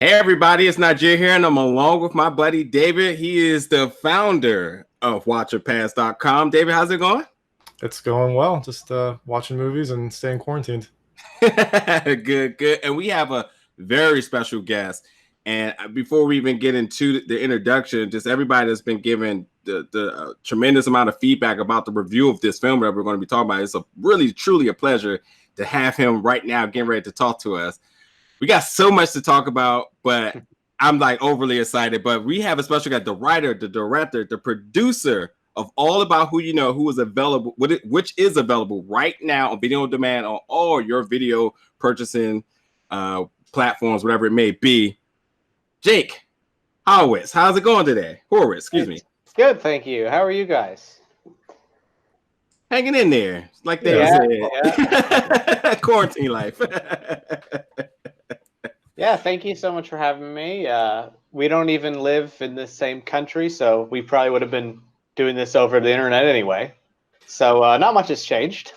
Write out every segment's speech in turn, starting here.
Hey everybody, it's Najee here, and I'm along with my buddy David. He is the founder of WatcherPass.com. David, how's it going? It's going well. Just watching movies and staying quarantined. Good. And we have a very special guest. And before we even get into the introduction, just everybody that's been given the tremendous amount of feedback about the review of this film that we're going to be talking about. It's a really, truly a pleasure to have him right now getting ready to talk to us. We got so much to talk about, but I'm like overly excited. But we have a special guy, the writer, the director, the producer of All About Who You Know, who is available, which is available right now on video on demand on all your video purchasing platforms, whatever it may be. Jake Horowitz, how's it going today? Horowitz, excuse me. It's good, thank you. How are you guys? Hanging in there, like they said. Quarantine life. Yeah, thank you so much for having me. We don't even live in the same country, so we probably would have been doing this over the internet anyway. So not much has changed.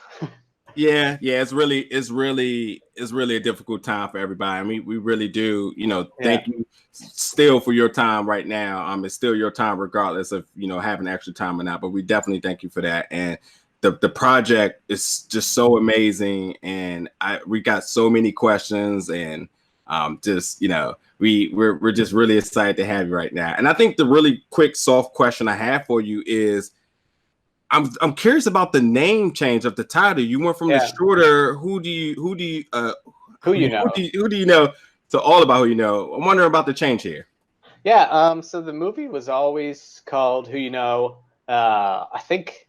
Yeah, it's really a difficult time for everybody. I mean, we really do, thank you still for your time right now. It's still your time regardless of, having extra time or not, but we definitely thank you for that. And the project is just so amazing, and we got so many questions, and we're just really excited to have you right now. And I think the really quick soft question I have for you is, I'm curious about the name change of the title. You went from the shorter who do you know to All About Who You Know. I'm wondering about the change here. Yeah, so the movie was always called Who You Know. I think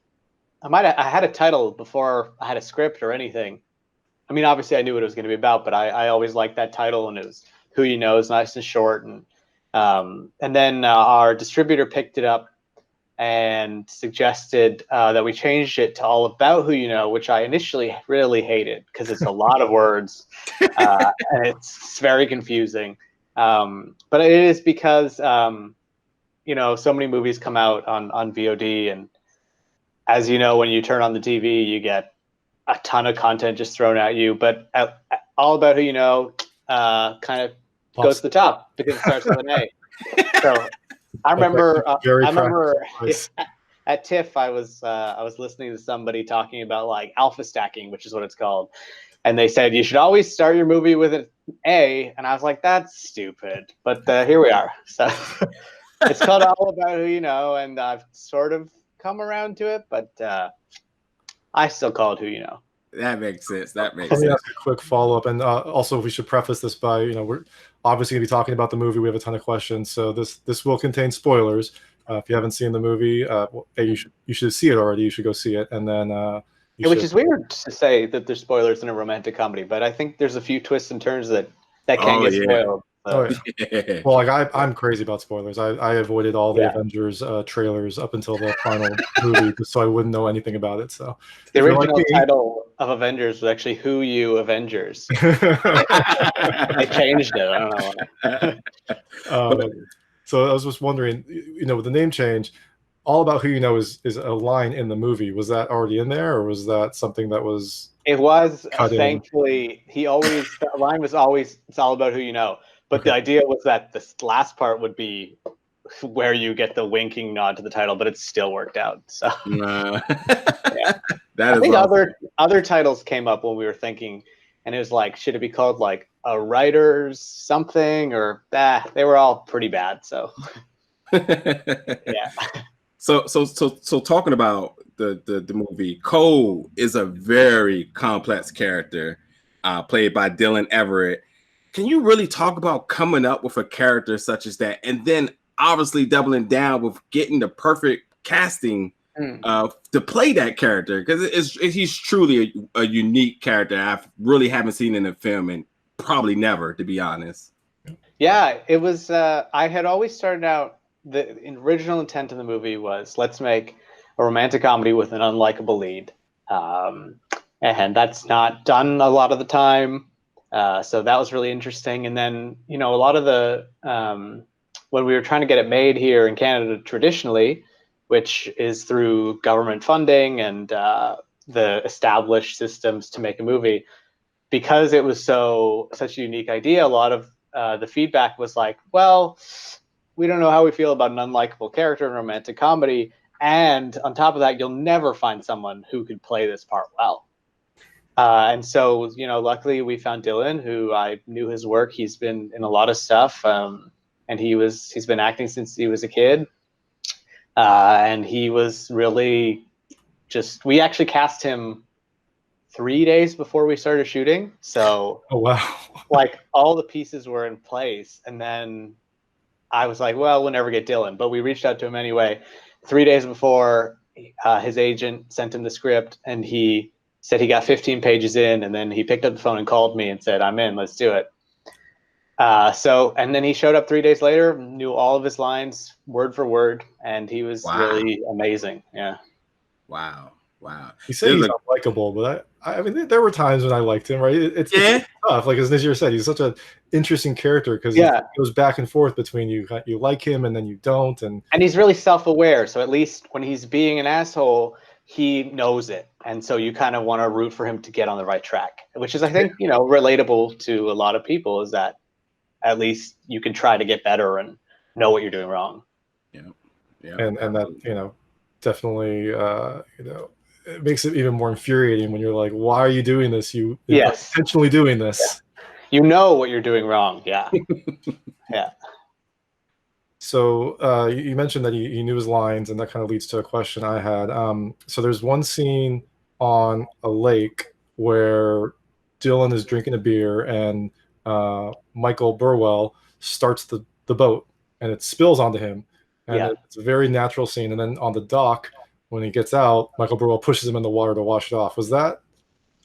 I had a title before I had a script or anything. I mean, obviously I knew what it was going to be about, but I always liked that title, and it was Who You Know. It's nice and short, and then our distributor picked it up and suggested that we changed it to All About Who You Know, which I initially really hated because it's a lot of words and it's very confusing. But it is because so many movies come out on VOD, and as you know, when you turn on the TV, you get a ton of content just thrown at you. But All About Who You Know kind of goes to the top because it starts with an A. So I remember at TIFF, I was listening to somebody talking about like alpha stacking, which is what it's called. And they said, you should always start your movie with an A. And I was like, that's stupid. But here we are. So it's called All About Who You Know. And I've sort of come around to it, but I still call it Who You Know. That makes sense. Let me ask a quick follow-up. And also, we should preface this by, we're obviously going to be talking about the movie. We have a ton of questions. So this will contain spoilers. If you haven't seen the movie, you should see it already. You should go see it. And then which is weird to say that there's spoilers in a romantic comedy, but I think there's a few twists and turns that can get spoiled. Well, like I'm crazy about spoilers. I avoided all the Avengers trailers up until the final movie, just so I wouldn't know anything about it. So the original title of Avengers was actually Who You Avengers. They changed it. I don't know. So I was just wondering, with the name change, All About Who You Know is a line in the movie. Was that already in there, or was that something that was? It was. Thankfully, the line was always, it's all about who you know. But the idea was that this last part would be where you get the winking nod to the title, but it still worked out. So I think awesome. other titles came up when we were thinking, and it was like, should it be called like A Writer's Something, or they were all pretty bad. So So talking about the movie, Cole is a very complex character, played by Dylan Everett. Can you really talk about coming up with a character such as that, and then obviously doubling down with getting the perfect casting to play that character? Because he's truly a unique character I really haven't seen in a film, and probably never, to be honest. Yeah, it was. I had always started out, the original intent of the movie was, let's make a romantic comedy with an unlikable lead. And that's not done a lot of the time. So that was really interesting. And then, a lot of the, when we were trying to get it made here in Canada traditionally, which is through government funding and the established systems to make a movie, because it was such a unique idea, a lot of the feedback was like, well, we don't know how we feel about an unlikable character in romantic comedy. And on top of that, you'll never find someone who could play this part well. And so, you know, luckily we found Dylan, who I knew his work. He's been in a lot of stuff, and he's been acting since he was a kid. And he was really just, we actually cast him 3 days before we started shooting. So, oh wow, like all the pieces were in place, and then I was like, well, we'll never get Dylan, but we reached out to him anyway. 3 days before, his agent sent him the script, and he said he got 15 pages in, and then he picked up the phone and called me and said, I'm in, let's do it. And then he showed up 3 days later, knew all of his lines word for word, and he was really amazing. Yeah. Wow. He said he's unlikable, but I mean, there were times when I liked him, right? It's tough. Like as Nazir said, he's such an interesting character because he goes back and forth between you like him and then you don't, and he's really self-aware. So at least when he's being an asshole, he knows it, and so you kind of want to root for him to get on the right track, which is, I think, you know, relatable to a lot of people. Is that at least you can try to get better and know what you're doing wrong. Yeah. And that, you know, definitely, you know, it makes it even more infuriating when you're like, why are you doing this? You're intentionally doing this. Yeah. You know what you're doing wrong. Yeah. Yeah. So you mentioned that he knew his lines, and that kind of leads to a question I had. So there's one scene on a lake where Dylan is drinking a beer, and Michael Burwell starts the boat, and it spills onto him. And it's a very natural scene. And then on the dock, when he gets out, Michael Burwell pushes him in the water to wash it off. Was that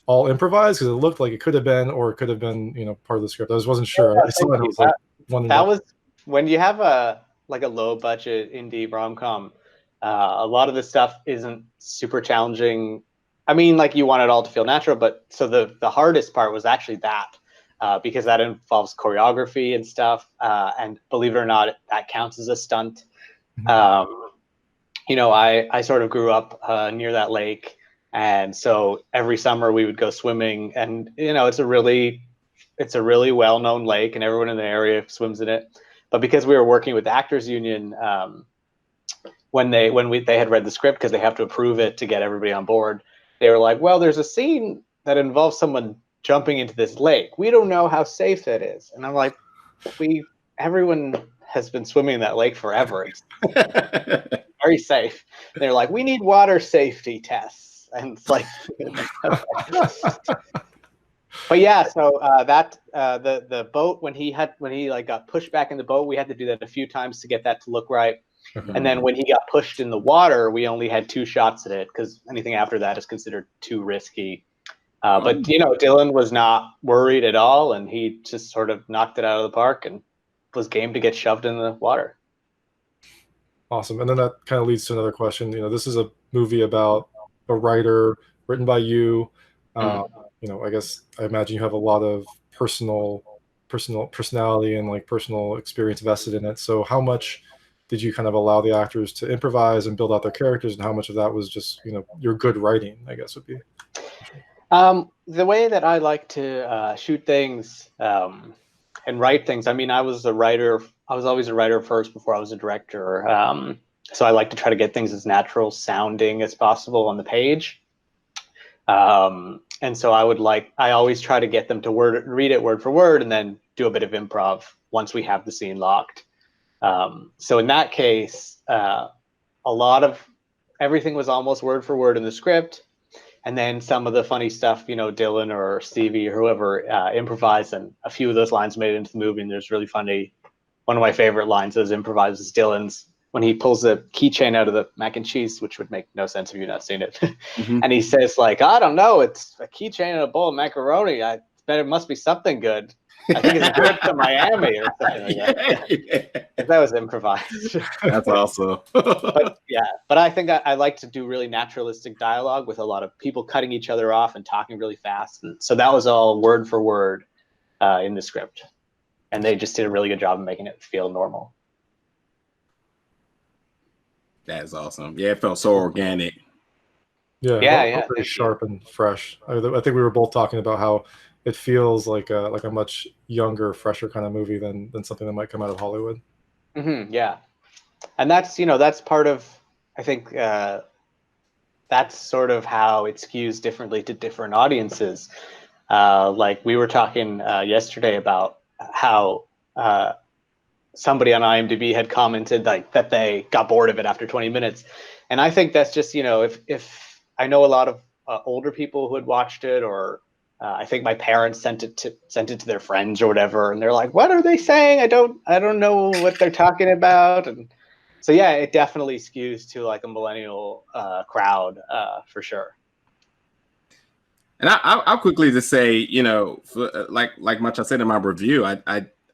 all improvised? Because it looked like it could have been, or it could have been, you know, part of the script. I just wasn't sure. That was when you have a low budget indie rom-com. A lot of this stuff isn't super challenging. I mean, like, you want it all to feel natural, but so the hardest part was actually that, because that involves choreography and stuff. And believe it or not, that counts as a stunt. You know, I sort of grew up near that lake, and so every summer we would go swimming, and you know, it's a really well-known lake, and everyone in the area swims in it. But because we were working with the Actors Union, when they had read the script, because they have to approve it to get everybody on board, they were like, well, there's a scene that involves someone jumping into this lake. We don't know how safe that is. And I'm like, everyone has been swimming in that lake forever. It's very safe. And they're like, we need water safety tests. And it's like, but yeah, so the boat, when he like got pushed back in the boat, we had to do that a few times to get that to look right. And then when he got pushed in the water, we only had 2 shots at it, because anything after that is considered too risky. But you know, Dylan was not worried at all, and he just sort of knocked it out of the park and was game to get shoved in the water. Awesome. And then that kind of leads to another question. You know, this is a movie about a writer, written by you. You know, I imagine you have a lot of personality and like personal experience vested in it. So how much did you kind of allow the actors to improvise and build out their characters, and how much of that was just, you know, your good writing, I guess would be? The way that I like to shoot things and write things, I mean, I was always a writer first before I was a director. So I like to try to get things as natural sounding as possible on the page. And so I always try to get them to read it word for word, and then do a bit of improv once we have the scene locked. So in that case, a lot of everything was almost word for word in the script. And then some of the funny stuff, you know, Dylan or Stevie or whoever improvised, and a few of those lines made it into the movie. And there's really funny. One of my favorite lines is improvised is Dylan's, when he pulls the keychain out of the mac and cheese, which would make no sense if you've not seen it. And he says, like, I don't know, it's a keychain and a bowl of macaroni. I bet it must be something good. I think it's a trip to Miami or something like that. That was improvised. That's awesome. But I think I like to do really naturalistic dialogue with a lot of people cutting each other off and talking really fast. And so that was all word for word in the script. And they just did a really good job of making it feel normal. That is awesome. Yeah, it felt so organic. Yeah. Very sharp and fresh. I think we were both talking about how, it feels like a much younger, fresher kind of movie than something that might come out of Hollywood. Yeah, and that's that's part of, I think, that's sort of how it skews differently to different audiences. Like we were talking yesterday about how somebody on IMDb had commented like that they got bored of it after 20 minutes, and I think that's just if I know a lot of older people who had watched it, or I think my parents sent it to their friends or whatever, and they're like, "What are they saying? I don't know what they're talking about." And so yeah, it definitely skews to like a millennial crowd for sure. And I'll quickly just say, like much I said in my review,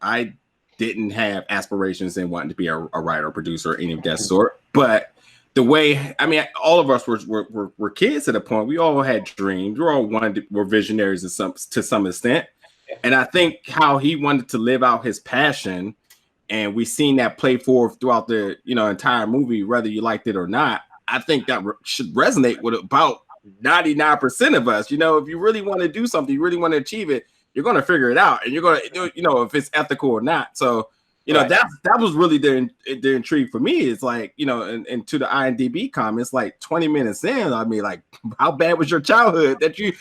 I didn't have aspirations in wanting to be a writer, producer, or any of that sort. But the way, I mean, all of us were kids at a point. We all had dreams. We all were visionaries to some extent. And I think how he wanted to live out his passion, and we've seen that play forth throughout the entire movie, whether you liked it or not. I think that should resonate with about 99% of us. If you really want to do something, you really want to achieve it, you're going to figure it out, and you're going to, if it's ethical or not. So, right. that was really the intrigue for me. It's like, and to the IMDb comments, like 20 minutes in, I mean, like, how bad was your childhood that you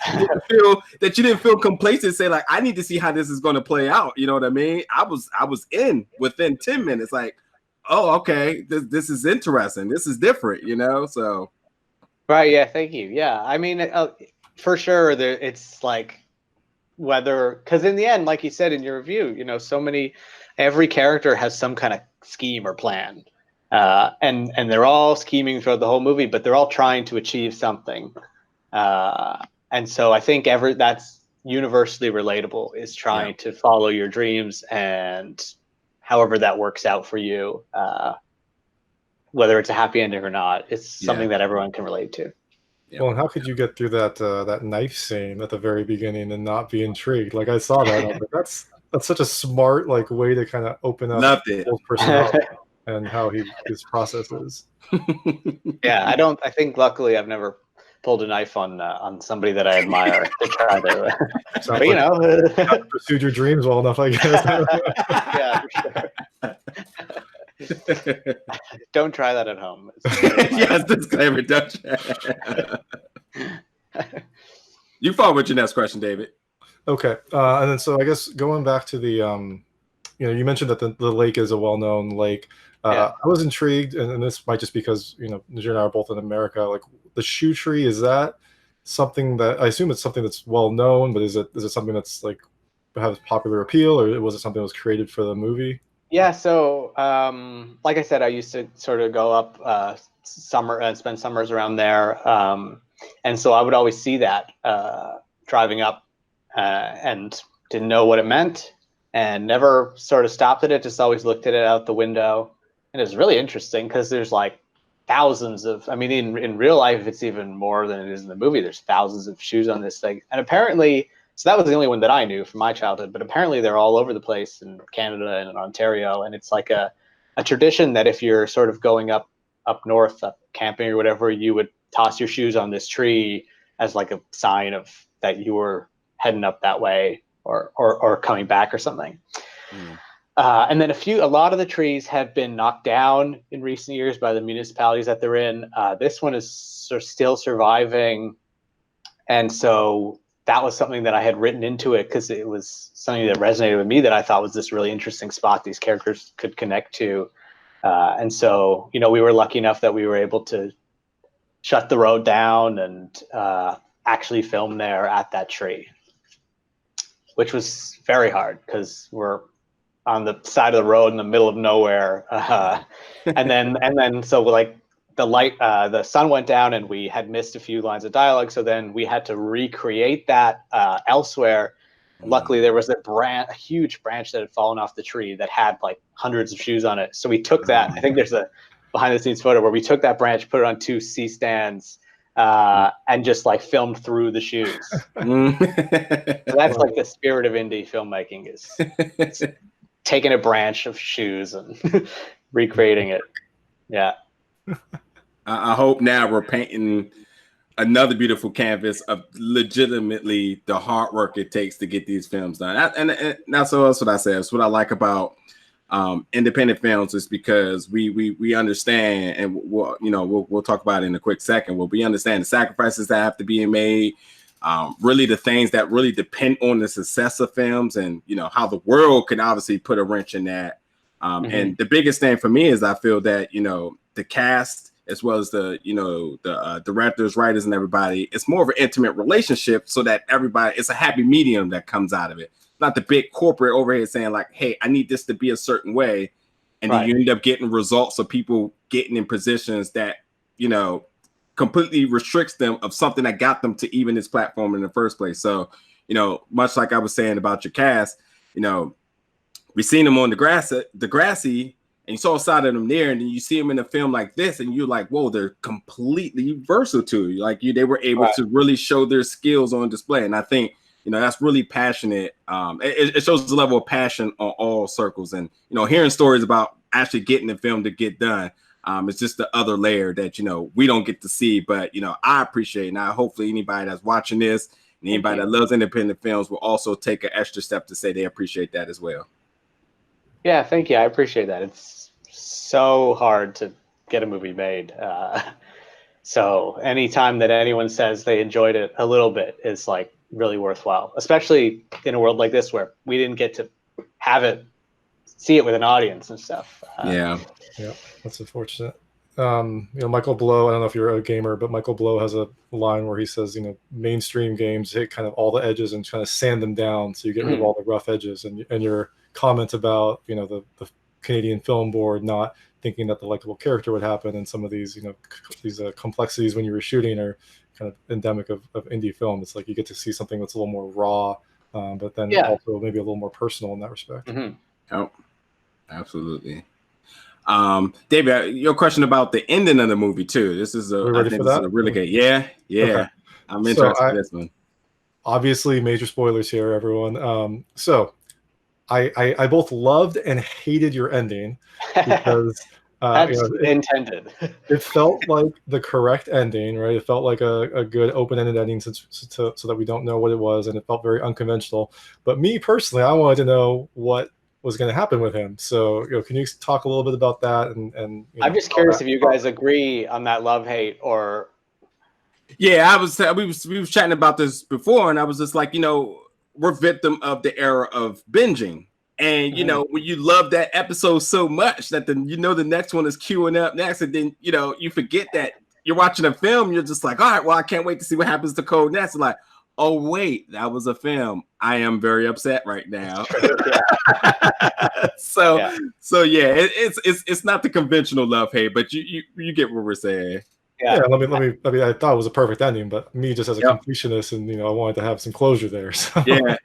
didn't feel complacent, say like, I need to see how this is going to play out. You know what I mean? I was in within 10 minutes, like, oh, okay, this is interesting. This is different, so. Right. Yeah. Thank you. Yeah. I mean, for sure, it's like because in the end, like you said in your review, every character has some kind of scheme or plan, and they're all scheming throughout the whole movie, but they're all trying to achieve something. And so I think that's universally relatable, is trying to follow your dreams, and however that works out for you, whether it's a happy ending or not, it's something that everyone can relate to. Yeah. Well, and how could you get through that knife scene at the very beginning and not be intrigued? Like I saw that, I was like, that's such a smart way to kind of open up his personality and how his process is. Yeah, I think luckily I've never pulled a knife on somebody that I admire to try to. But, pursued your dreams well enough, I guess. Yeah, for sure. Don't try that at home. Yes, disclaimer. Don't try. You follow with your next question, David. Okay, and then so I guess going back to the, you mentioned that the lake is a well-known lake. I was intrigued, and this might just because Najir and I are both in America. Like the shoe tree, is that something that I assume it's something that's well known, but is it something that's like has popular appeal, or was it something that was created for the movie? Yeah, so like I said, I used to sort of go up summer and spend summers around there, and so I would always see that driving up, and didn't know what it meant, and never sort of stopped at it. Just always looked at it out the window, and it's really interesting because there's like thousands of. I mean, in real life, it's even more than it is in the movie. There's thousands of shoes on this thing, and apparently. So that was the only one that I knew from my childhood, but apparently they're all over the place in Canada and in Ontario. And it's like a tradition that if you're sort of going up north, up camping or whatever, you would toss your shoes on this tree as like a sign of that you were heading up that way or coming back or something. And then a lot of the trees have been knocked down in recent years by the municipalities that they're in. This one is still surviving. And so that was something that I had written into it because it was something that resonated with me that I thought was this really interesting spot these characters could connect to. And so, we were lucky enough that we were able to shut the road down and actually film there at that tree, which was very hard because we're on the side of the road in the middle of nowhere. And then so like, the sun went down and we had missed a few lines of dialogue. So then we had to recreate that elsewhere. Luckily, there was a huge branch that had fallen off the tree that had like hundreds of shoes on it. So we took that. I think there's a behind the scenes photo where we took that branch, put it on 2 C stands, and just like filmed through the shoes. So that's like the spirit of indie filmmaking is taking a branch of shoes and recreating it. Yeah. I hope now we're painting another beautiful canvas of legitimately the hard work it takes to get these films done. And that's what I say. It's what I like about independent films, is because we understand, and we'll talk about it in a quick second. Well, we understand the sacrifices that have to be made, really the things that really depend on the success of films, and how the world can obviously put a wrench in that. And the biggest thing for me is I feel that the cast, as well as the directors, writers, and everybody, it's more of an intimate relationship, so that everybody, it's a happy medium that comes out of it. Not the big corporate overhead saying like, hey, I need this to be a certain way. And then you end up getting results of people getting in positions that, completely restricts them of something that got them to even this platform in the first place. So, much like I was saying about your cast, we seen them on Degrassi, and you saw a side of them there, and then you see them in a film like this, and you're like, whoa, they're completely versatile. Like they were able to really show their skills on display. And I think, that's really passionate. It shows the level of passion on all circles. And, hearing stories about actually getting the film to get done, it's just the other layer that, we don't get to see. But, I appreciate it. Now, hopefully anybody that's watching this and anybody that loves independent films will also take an extra step to say they appreciate that as well. Yeah, thank you. I appreciate that. It's so hard to get a movie made. So anytime that anyone says they enjoyed it a little bit is like really worthwhile, especially in a world like this where we didn't get to see it with an audience and stuff. Yeah, that's unfortunate. Michael Blow, I don't know if you're a gamer, but Michael Blow has a line where he says, mainstream games hit kind of all the edges and kind of sand them down, so you get rid of all the rough edges. And your comment about, the Canadian Film Board not thinking that the likable character would happen, and some of these, these complexities when you were shooting are kind of endemic of indie film. It's like you get to see something that's a little more raw, but then also maybe a little more personal in that respect. Oh, absolutely. David, your question about the ending of the movie too. This is a really good. Yeah. Okay. I'm interested in this one. Obviously, major spoilers here, everyone. So I both loved and hated your ending because that's intended. It felt like the correct ending, right? It felt like a good open-ended ending so that we don't know what it was, and it felt very unconventional. But me personally, I wanted to know what was going to happen with him. So, can you talk a little bit about that? And I'm just curious if you guys agree on that love-hate or. Yeah, we was chatting about this before, and I was just like, we're victim of the era of binging. And, when you love that episode so much that the next one is queuing up next, and then, you forget that you're watching a film, you're just like, all right, well, I can't wait to see what happens to Cole next. And like, oh, wait, that was a film. I am very upset right now. So it's not the conventional love hate, but you get what we're saying. Yeah, let me. I thought it was a perfect ending, but me just as a completionist, and I wanted to have some closure there. So.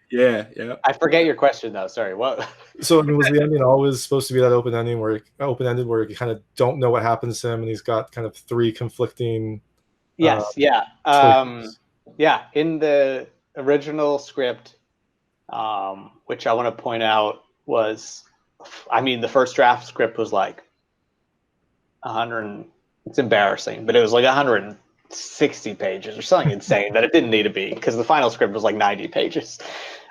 Yeah. I forget your question though. Sorry, what? So was the ending always supposed to be that open-ended where you kind of don't know what happens to him, and he's got kind of three conflicting? Yes. In the original script, which I want to point out was, the first draft script was like 100. It's embarrassing, but it was like 160 pages or something insane that it didn't need to be, because the final script was like 90 pages.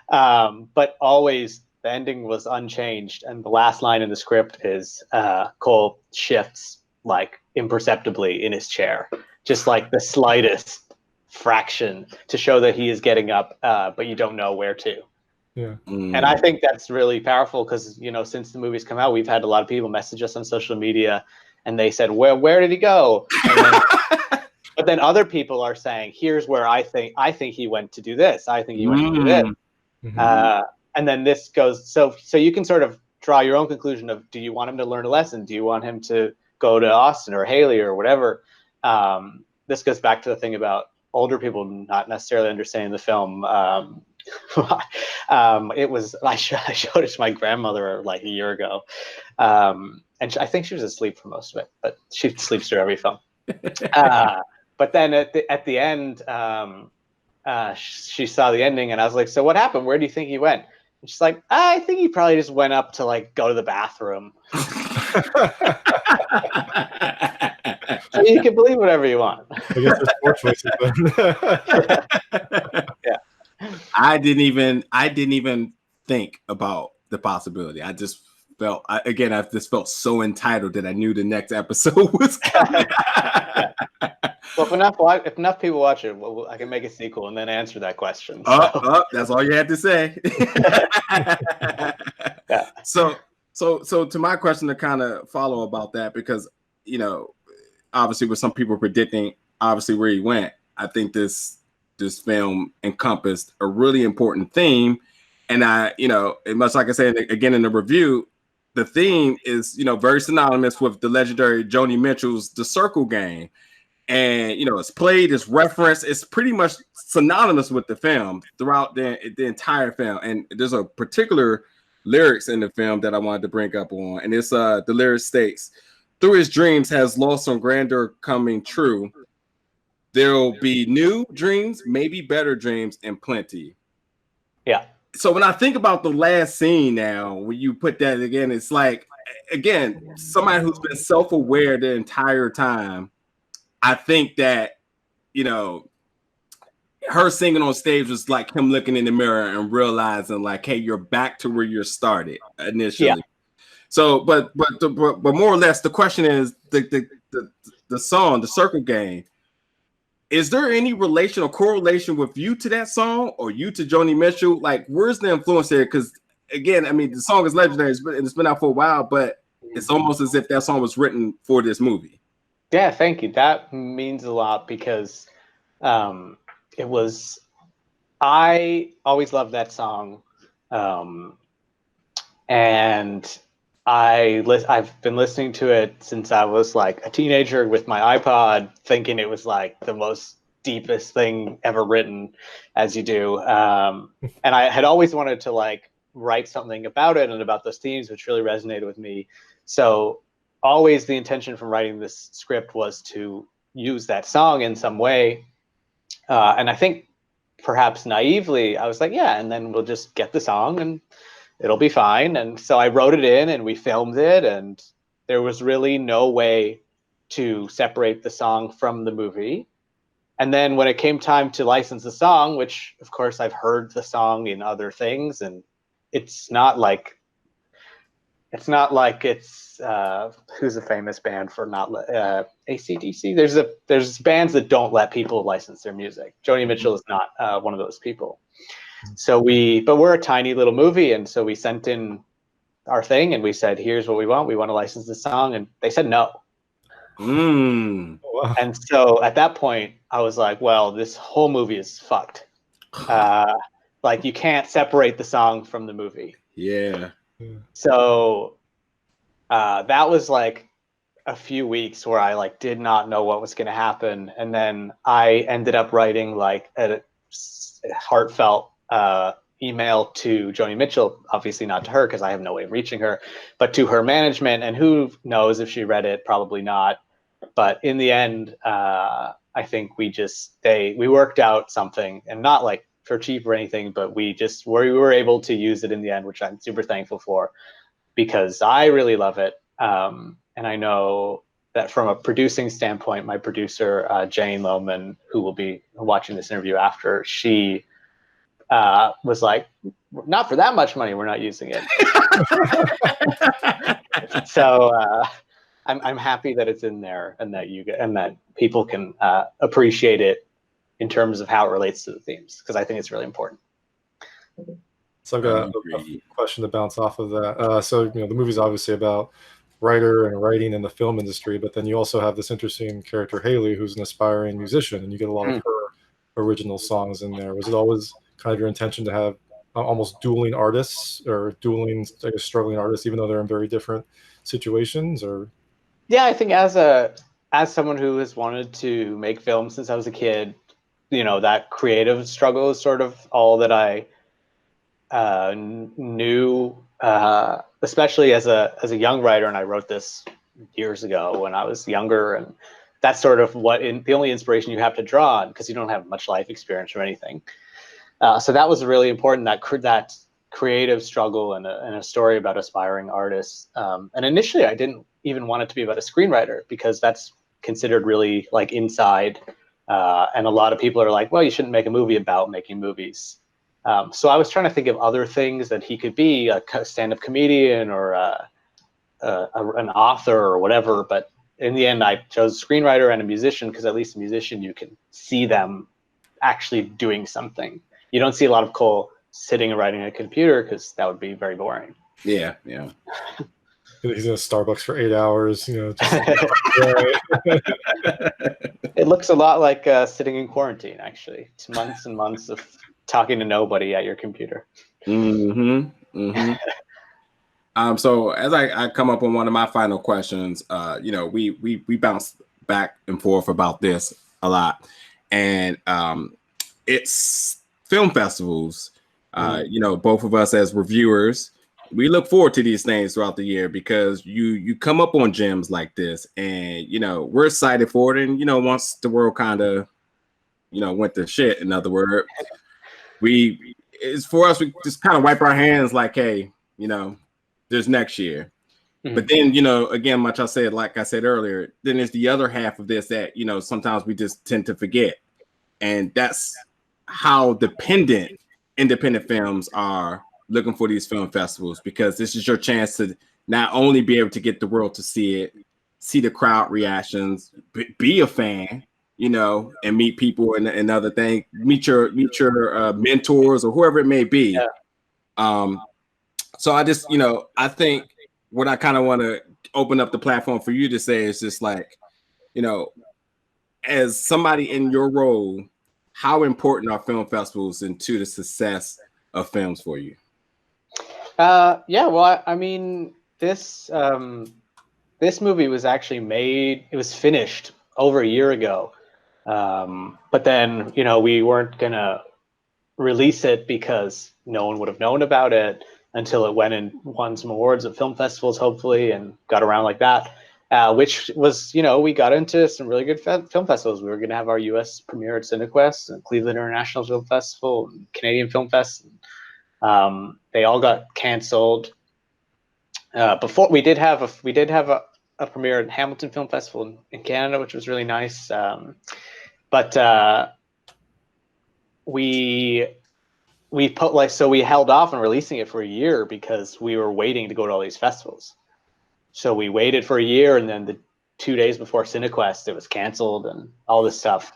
But always the ending was unchanged, and the last line in the script is Cole shifts like imperceptibly in his chair, just like the slightest fraction to show that he is getting up, but you don't know where to. Yeah. And I think that's really powerful because, since the movie's come out, we've had a lot of people message us on social media, and they said, where did he go? But then other people are saying, here's where I think he went to do this. I think he went to do this. And then this goes, so you can sort of draw your own conclusion of, do you want him to learn a lesson? Do you want him to go to Austin or Haley or whatever? This goes back to the thing about older people not necessarily understanding the film. It was, I showed it to my grandmother like a year ago. And I think she was asleep for most of it, but she sleeps through every film. But then at the end, she saw the ending, and I was like, so what happened? Where do you think he went? And she's like, I think he probably just went up to like go to the bathroom. You can believe whatever you want. I guess there's more choices then. Yeah. I didn't even think about the possibility. I just felt, I just felt so entitled that I knew the next episode was coming. Well, if enough people watch it, I can make a sequel and then answer that question. That's all you had to say. Yeah. So to my question to kind of follow about that, because obviously with some people predicting obviously where he went, I think this film encompassed a really important theme. And much like I said again in the review, the theme is very synonymous with the legendary Joni Mitchell's The Circle Game. And it's played, it's referenced, it's pretty much synonymous with the film throughout the entire film. And there's a particular lyrics in the film that I wanted to bring up on, and it's the lyric states, "Through his dreams has lost some grandeur coming true. There'll be new dreams, maybe better dreams, and plenty." Yeah. So when I think about the last scene now, when you put that again, it's like, again, somebody who's been self-aware the entire time. I think that, her singing on stage was like him looking in the mirror and realizing like, hey, you're back to where you started initially. Yeah. So, but more or less, the question is the song, The Circle Game. Is there any relation or correlation with you to that song or you to Joni Mitchell? Like, where's the influence there? Because again, I mean, the song is legendary. It's been out for a while, but it's almost as if that song was written for this movie. Yeah, thank you. That means a lot because I always loved that song. And I've been listening to it since I was like a teenager with my iPod, thinking it was like the most deepest thing ever written, as you do. And I had always wanted to like write something about it and about those themes, which really resonated with me. So always the intention from writing this script was to use that song in some way. And I think perhaps naively, I was like, yeah, and then we'll just get the song and it'll be fine. And so I wrote it in and we filmed it, and there was really no way to separate the song from the movie. And then when it came time to license the song, which of course I've heard the song in other things, and it's not like it's who's a famous band for not AC/DC. There's bands that don't let people license their music. Joni Mitchell is not one of those people. So but we're a tiny little movie, and so we sent in our thing and we said, here's what we want. We want to license the song, and they said no. Wow. And so at that point, I was like, well, this whole movie is fucked. Like you can't separate the song from the movie. Yeah. So that was like a few weeks where I like did not know what was going to happen, and then I ended up writing like a heartfelt email to Joni Mitchell, obviously not to her because I have no way of reaching her, but to her management, and who knows if she read it, probably not. But in the end, I think we worked out something, and not like for cheap or anything, but we were able to use it in the end, which I'm super thankful for because I really love it. And I know that from a producing standpoint, my producer, Jane Lohman, who will be watching this interview after, she was like, not for that much money, we're not using it. So I'm happy that it's in there and that people can appreciate it in terms of how it relates to the themes, because I think it's really important. So I've got a question to bounce off of that. So the movie's obviously about writer and writing in the film industry, but then you also have this interesting character, Haley, who's an aspiring musician, and you get a lot of her original songs in there. Was it always kind of your intention to have almost dueling artists or dueling, I guess, struggling artists, even though they're in very different situations? Or yeah, I think as someone who has wanted to make films since I was a kid, that creative struggle is sort of all that I knew, especially as a young writer. And I wrote this years ago when I was younger, and that's sort of the only inspiration you have to draw on because you don't have much life experience or anything. So that was really important, that creative struggle and a story about aspiring artists. And initially I didn't even want it to be about a screenwriter because that's considered really like inside. And a lot of people are like, well, you shouldn't make a movie about making movies. So I was trying to think of other things that he could be, a stand-up comedian or an author or whatever. But in the end, I chose screenwriter and a musician, because at least a musician, you can see them actually doing something. You don't see a lot of Cole sitting and writing on a computer, because that would be very boring. Yeah. He's in a Starbucks for 8 hours, just It looks a lot like sitting in quarantine, actually. It's months and months of talking to nobody at your computer. So as I come up on one of my final questions, we bounce back and forth about this a lot, and it's film festivals. Both of us as reviewers, we look forward to these things throughout the year, because you come up on gems like this, and we're excited for it. And once the world kind of went to shit, in other words, it's for us, we just kind of wipe our hands like, hey, there's next year. But then again, like I said earlier, then there's the other half of this that sometimes we just tend to forget, and that's how dependent independent films are looking for these film festivals, because this is your chance to not only be able to get the world to see it, see the crowd reactions, be a fan, and meet people and other things, meet your mentors or whoever it may be. So I just, I think what I kind of want to open up the platform for you to say is just like, as somebody in your role, how important are film festivals into the success of films for you? Well, I mean, this movie was actually made, it was finished over a year ago. But then, we weren't going to release it because no one would have known about it until it went and won some awards at film festivals, hopefully, and got around like that. Which was, we got into some really good film festivals. We were going to have our US premiere at CineQuest and Cleveland International Film Festival and Canadian Film Fest. They all got canceled. Before we did have a premiere at Hamilton Film Festival in Canada, which was really nice. But we held off on releasing it for a year because we were waiting to go to all these festivals. So we waited for a year, and then the 2 days before CineQuest, it was canceled and all this stuff.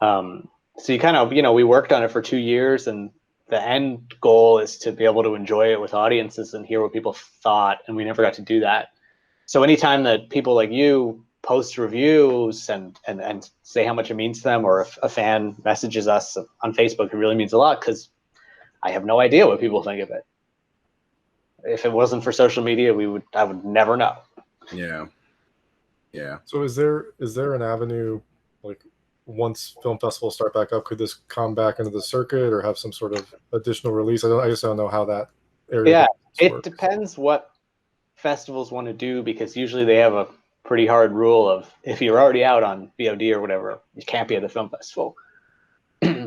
So you kind of, we worked on it for 2 years, and the end goal is to be able to enjoy it with audiences and hear what people thought, and we never got to do that. So anytime that people like you post reviews and say how much it means to them, or if a fan messages us on Facebook, it really means a lot, because I have no idea what people think of it. If it wasn't for social media, I would never know. Yeah. So is there an avenue, like, once film festivals start back up, could this come back into the circuit or have some sort of additional release? I just don't know how that area. Yeah, it depends what festivals want to do, because usually they have a pretty hard rule of, if you're already out on VOD or whatever, you can't be at the film festival.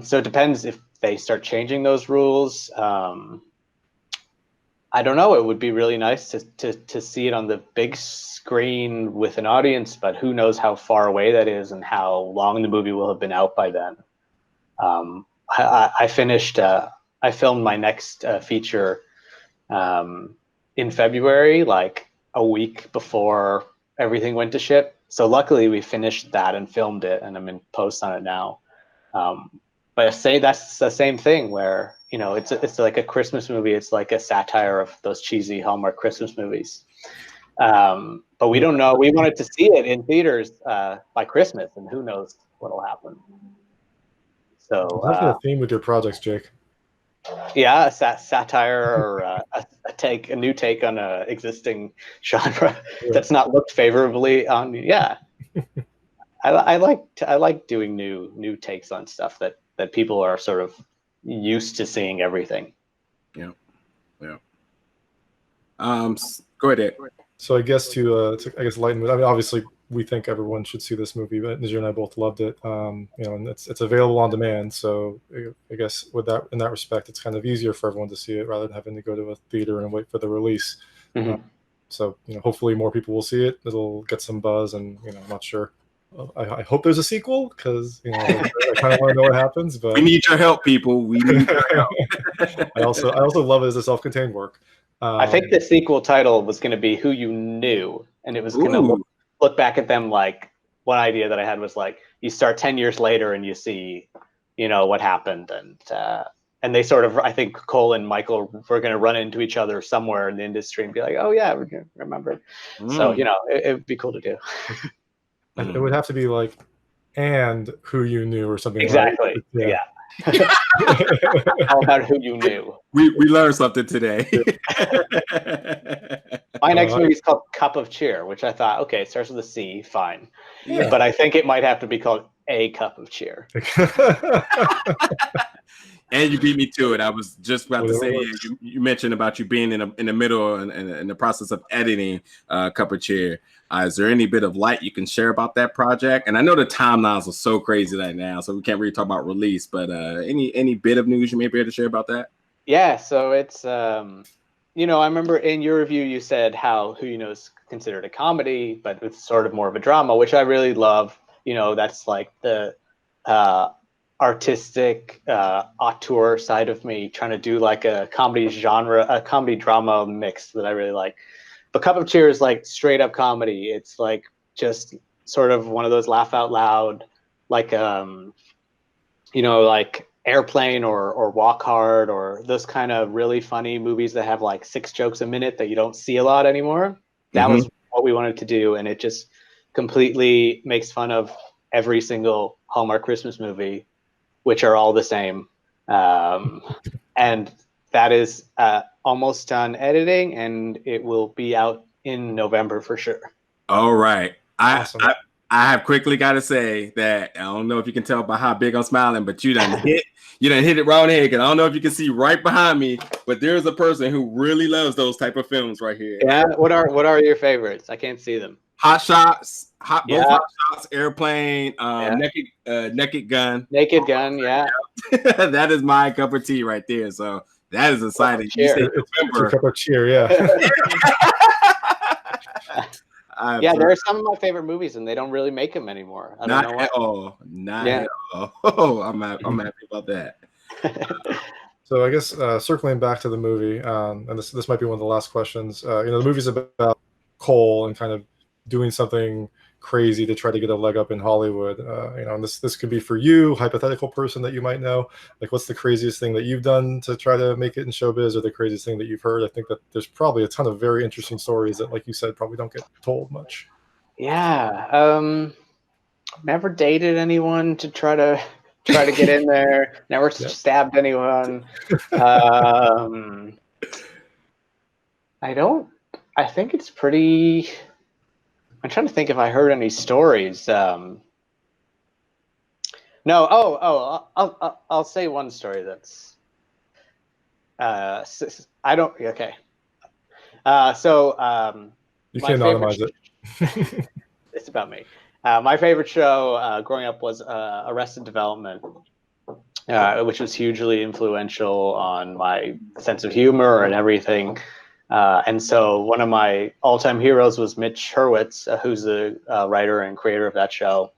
So it depends if they start changing those rules. I don't know. It would be really nice to see it on the big screen with an audience, but who knows how far away that is and how long the movie will have been out by then. I filmed my next feature in February, like a week before everything went to shit. So luckily we finished that and filmed it, and I'm in post on it now. But I say that's the same thing where, it's like a Christmas movie. It's like a satire of those cheesy Hallmark Christmas movies. But we don't know. We wanted to see it in theaters by Christmas, and who knows what'll happen. So what's the theme with your projects, Jake? Yeah, a satire or a new take on a existing genre that's not looked favorably on. Yeah, I like doing new takes on stuff that people are sort of used to seeing everything. Yeah. Go ahead, Ed. So I guess to lighten it. I mean, obviously we think everyone should see this movie, but Nazir and I both loved it. And it's available on demand. So I guess in that respect, it's kind of easier for everyone to see it rather than having to go to a theater and wait for the release. Mm-hmm. So hopefully more people will see it. It'll get some buzz, and I'm not sure I hope there's a sequel, because I kind of want to know what happens. But we need your help, people. We need your help. I also love it as a self-contained work. I think the sequel title was going to be Who You Knew, and it was going to look back at them like, one idea that I had was like, you start 10 years later and you see, what happened, and they sort of, I think Cole and Michael were going to run into each other somewhere in the industry and be like, oh yeah, we remember. So it would be cool to do. It would have to be like, and Who You Knew or something. Exactly. Right? Yeah. How about Who You Knew? We learned something today. My next movie is called Cup of Cheer, which I thought, okay, it starts with a C, fine. Yeah. But I think it might have to be called A Cup of Cheer. And you beat me to it. I was just about to say, you mentioned about you being in the middle and in the process of editing Cup of Cheer. Is there any bit of light you can share about that project? And I know the timelines are so crazy right now, so we can't really talk about release, but any bit of news you may be able to share about that? Yeah, so it's, I remember in your review you said how Who You Know is considered a comedy, but it's sort of more of a drama, which I really love. That's like the artistic auteur side of me, trying to do like a comedy drama mix that I really like. But Cup of Cheer is like straight up comedy. It's like just sort of one of those laugh out loud, like like Airplane or Walk Hard or those kind of really funny movies that have like 6 jokes a minute that you don't see a lot anymore. That was what we wanted to do, and it just completely makes fun of every single Hallmark Christmas movie, which are all the same. And that is almost done editing, and it will be out in November for sure. All right. Awesome. I have quickly got to say that I don't know if you can tell by how big I'm smiling, but you done hit it right on the head. I don't know if you can see right behind me, but there's a person who really loves those type of films right here. Yeah. What are your favorites? I can't see them. Hot Shots, Hot Shots, Airplane, Naked Gun. Naked Gun, yeah. That is my cup of tea right there. So that is exciting. It's a Cup of Cheer, yeah. Yeah, there are some of my favorite movies, and they don't really make them anymore. I don't know why. Not at all. Oh, I'm happy about that. So I guess circling back to the movie, and this might be one of the last questions. The movie's about Cole and kind of doing something crazy to try to get a leg up in Hollywood. And this could be for you, hypothetical person that you might know. Like, what's the craziest thing that you've done to try to make it in showbiz, or the craziest thing that you've heard? I think that there's probably a ton of very interesting stories that, like you said, probably don't get told much. Yeah. Never dated anyone to try to get in there. Never stabbed anyone. I think it's pretty. I'm trying to think if I heard any stories. No. I'll say one story that's. I don't. Okay. You can't anonymize it. It's about me. My favorite show growing up was Arrested Development, which was hugely influential on my sense of humor and everything. And so one of my all-time heroes was Mitch Hurwitz, who's the writer and creator of that show.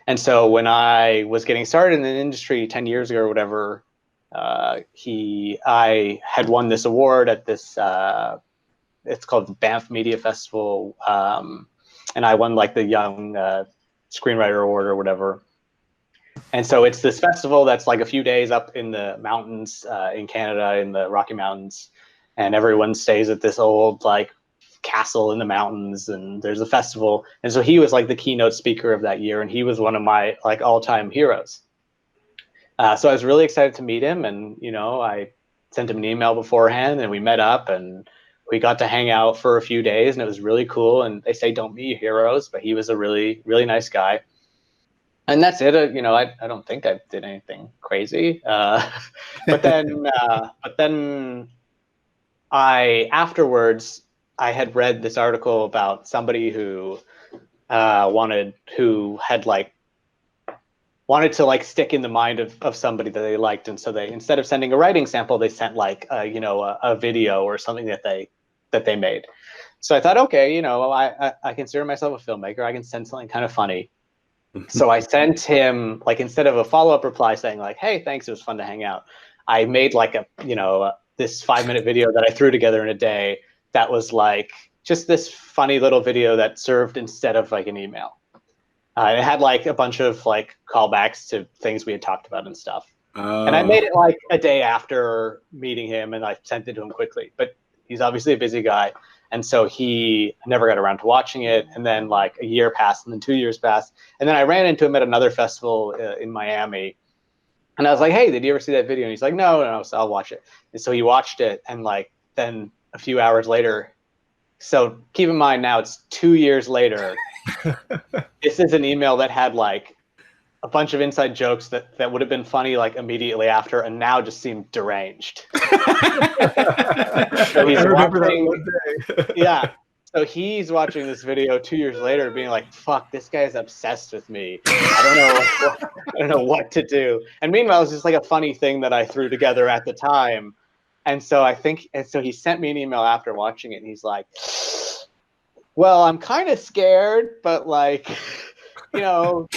And so when I was getting started in the industry 10 years ago or whatever, I had won this award at this, it's called the Banff Media Festival. And I won like the Young Screenwriter Award or whatever. And so it's this festival that's like a few days up in the mountains in Canada, in the Rocky Mountains. And everyone stays at this old like castle in the mountains, and there's a festival. And so he was like the keynote speaker of that year, and he was one of my like all-time heroes. So I was really excited to meet him, and I sent him an email beforehand, and we met up, and we got to hang out for a few days, and it was really cool. And they say don't meet your heroes, but he was a really, really nice guy. And that's it. I don't think I did anything crazy. But then afterwards, I had read this article about somebody who wanted to like stick in the mind of somebody that they liked, and so they, instead of sending a writing sample, they sent like a video or something that they made. So I thought, okay, I consider myself a filmmaker. I can send something kind of funny. So I sent him, like, instead of a follow-up reply saying like, hey, thanks, it was fun to hang out, I made like this 5-minute video that I threw together in a day that was like just this funny little video that served instead of like an email. It had like a bunch of like callbacks to things we had talked about and stuff. And I made it like a day after meeting him, and I sent it to him quickly. But he's obviously a busy guy, and so he never got around to watching it. And then like a year passed, and then 2 years passed, and then I ran into him at another festival in Miami, and I was like, "Hey, did you ever see that video?" And he's like, "No." So I'll watch it. And so he watched it, and like then a few hours later. So keep in mind now it's 2 years later. This is an email that had like a bunch of inside jokes that would have been funny like immediately after, and now just seemed deranged. So he's watching, yeah. So he's watching this video 2 years later, being like, "Fuck, this guy is obsessed with me. I don't know what to do." And meanwhile, it's just like a funny thing that I threw together at the time. And so he sent me an email after watching it, and he's like, "Well, I'm kind of scared, but like, I'm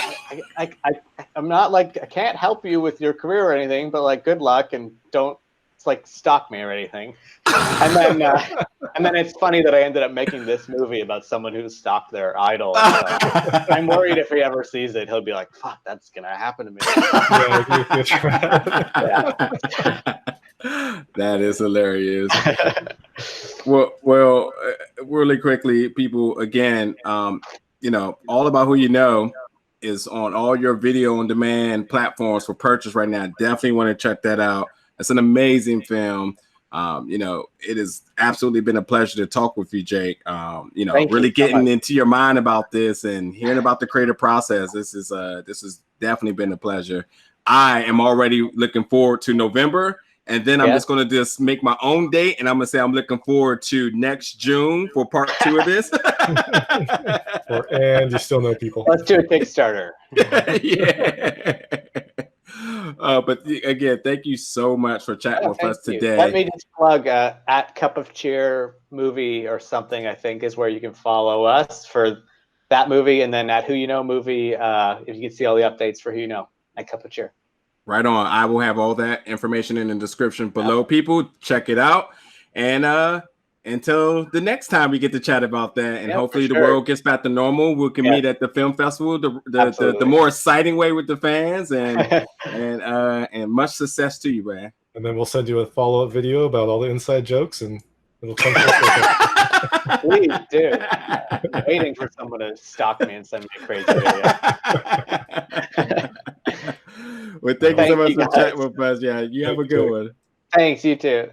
not like, I can't help you with your career or anything, but like, good luck, and don't like stalk me or anything." And then it's funny that I ended up making this movie about someone who stalked their idol. So I'm worried if he ever sees it, he'll be like, "Fuck, that's gonna happen to me." That is hilarious. Well, really quickly, people, again, All About Who You Know is on all your video on demand platforms for purchase right now. Definitely want to check that out. It's an amazing film. It has absolutely been a pleasure to talk with you, Jake. Really getting into your mind about this and hearing about the creative process. This has definitely been a pleasure. I am already looking forward to November. And then I'm just going to just make my own date, and I'm going to say I'm looking forward to next June for part 2 of this. And you still know people. Let's do a Kickstarter. Yeah. But again, thank you so much for chatting with us today. Let me just plug at Cup of Cheer movie or something, I think, is where you can follow us for that movie. And then at Who You Know movie, if you can see all the updates for Who You Know at Cup of Cheer. Right on. I will have all that information in the description below. People, check it out. And until the next time we get to chat about that, and hopefully the world gets back to normal, we can meet at the film festival, the more exciting way with the fans, and much success to you, man. And then we'll send you a follow-up video about all the inside jokes, and it'll come. Please do. I'm waiting for someone to stalk me and send me a crazy video. Well, thank you so much for chatting with us. Yeah, you have a good one. Thanks, you too.